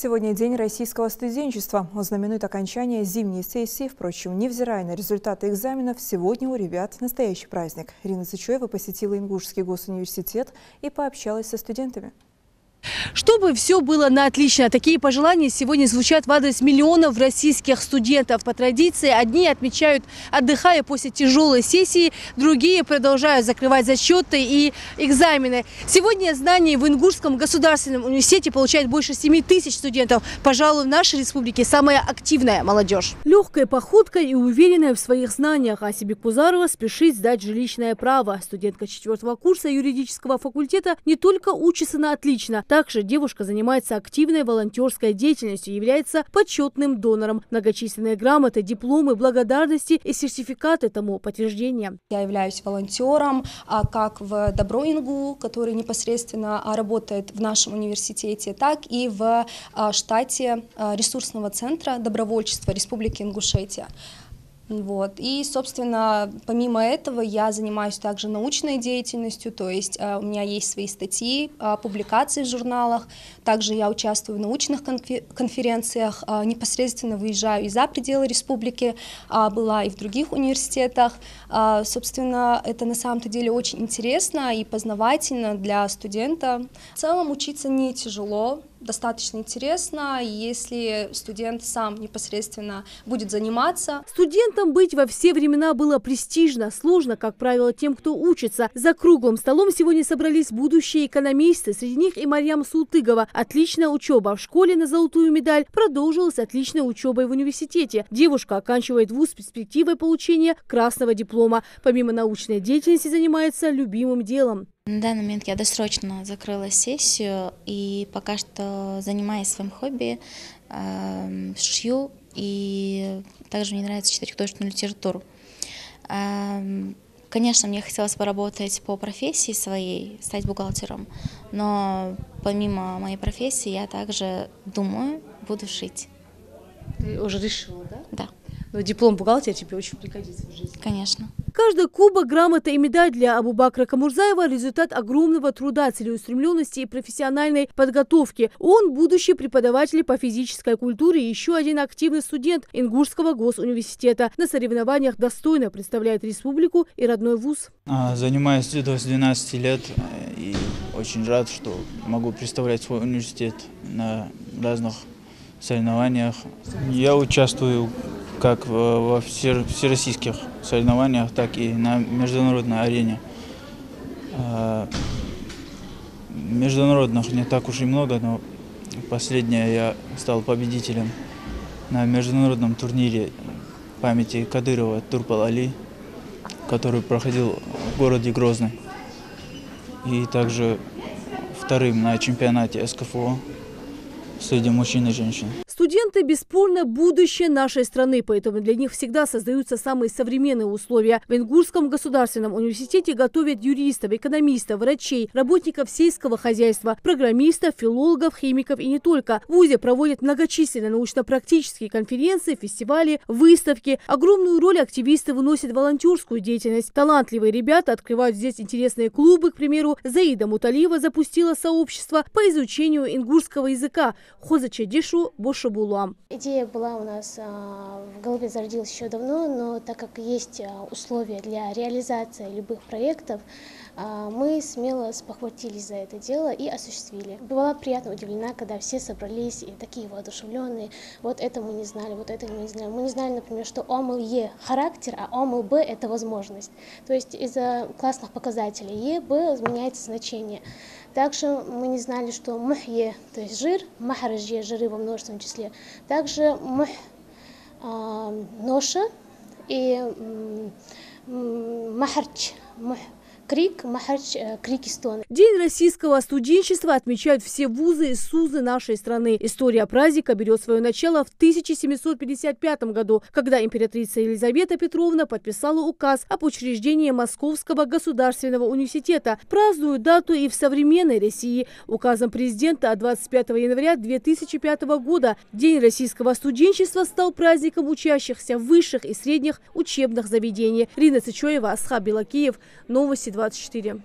Сегодня День российского студенчества. Он знаменует окончание зимней сессии. Впрочем, невзирая на результаты экзаменов, сегодня у ребят настоящий праздник. Рина Сычуева посетила Ингушский госуниверситет и пообщалась со студентами. Чтобы все было на отлично. Такие пожелания сегодня звучат в адрес миллионов российских студентов. По традиции, одни отмечают, отдыхая после тяжелой сессии, другие продолжают закрывать зачеты и экзамены. Сегодня знаний в Ингушском государственном университете получает больше 7 тысяч студентов. Пожалуй, в нашей республике самая активная молодежь. Легкая походка и уверенная в своих знаниях. Асибек Пузарова спешит сдать жилищное право. Студентка 4-го курса юридического факультета не только учится на отлично. Также девушка занимается активной волонтерской деятельностью, является почетным донором. Многочисленные грамоты, дипломы, благодарности и сертификаты тому подтверждения. Я являюсь волонтером как в Доброингу, который непосредственно работает в нашем университете, так и в штате ресурсного центра добровольчества Республики Ингушетия. И, собственно, помимо этого я занимаюсь также научной деятельностью, то есть у меня есть свои статьи, публикации в журналах, также я участвую в научных конференциях, непосредственно выезжаю и за пределы республики, была и в других университетах. Собственно, это на самом-то деле очень интересно и познавательно для студента. В целом учиться не тяжело. Достаточно интересно, если студент сам непосредственно будет заниматься. Студентам быть во все времена было престижно, сложно, как правило, тем, кто учится. За круглым столом сегодня собрались будущие экономисты, среди них и Марьям Султыгова. Отличная учеба в школе на золотую медаль продолжилась отличной учебой в университете. Девушка оканчивает вуз с перспективой получения красного диплома. Помимо научной деятельности занимается любимым делом. На данный момент я досрочно закрыла сессию и пока что занимаюсь своим хобби, шью, и также мне нравится читать художественную литературу. Конечно, мне хотелось поработать по профессии своей, стать бухгалтером, но помимо моей профессии я также думаю, буду шить. Ты уже решила, да? Да. Но диплом бухгалтера тебе очень пригодится в жизни. Конечно. Каждый кубок, грамота и медаль для Абубакра Камурзаева – результат огромного труда, целеустремленности и профессиональной подготовки. Он – будущий преподаватель по физической культуре и еще один активный студент Ингушского госуниверситета. На соревнованиях достойно представляет республику и родной вуз. Занимаюсь дзюдо с 12 лет и очень рад, что могу представлять свой университет на разных соревнованиях. Я участвую как во всероссийских соревнованиях, так и на международной арене. Международных не так уж и много, но последнее я стал победителем на международном турнире памяти Кадырова Турпал-Али, который проходил в городе Грозный. И также вторым на чемпионате СКФО среди мужчин и женщин. Студенты – бесспорно будущее нашей страны, поэтому для них всегда создаются самые современные условия. В Ингушском государственном университете готовят юристов, экономистов, врачей, работников сельского хозяйства, программистов, филологов, химиков и не только. В ВУЗе проводят многочисленные научно-практические конференции, фестивали, выставки. Огромную роль активисты выносят в волонтерскую деятельность. Талантливые ребята открывают здесь интересные клубы. К примеру, Заида Муталиева запустила сообщество по изучению ингушского языка «Хозача Дешу Бош». Идея была у нас в голове, зародилась еще давно, но так как есть условия для реализации любых проектов, мы смело спохватились за это дело и осуществили. Была приятно удивлена, когда все собрались и такие воодушевленные. Вот это мы не знали, вот это мы не знали. Мы не знали, например, что ОМЛ-Е характер, а ОМЛ-Б это возможность. То есть из-за классных показателей Е, Б меняется значение. Также мы не знали, что мх-Е, то есть жир, махараж-Е, жиры во множественном числе. Также ноша и махарч, крик, махарч, крики, стоны. День российского студенчества отмечают все вузы и СУЗы нашей страны. История праздника берет свое начало в 1755 году, когда императрица Елизавета Петровна подписала указ об учреждении Московского государственного университета. Празднуют дату и в современной России. Указом президента от 25 января 2005 года День российского студенчества стал праздником учащихся в высших и средних учебных заведениях. Рина Сычуева, Асхаб Белакиев, Новости 24.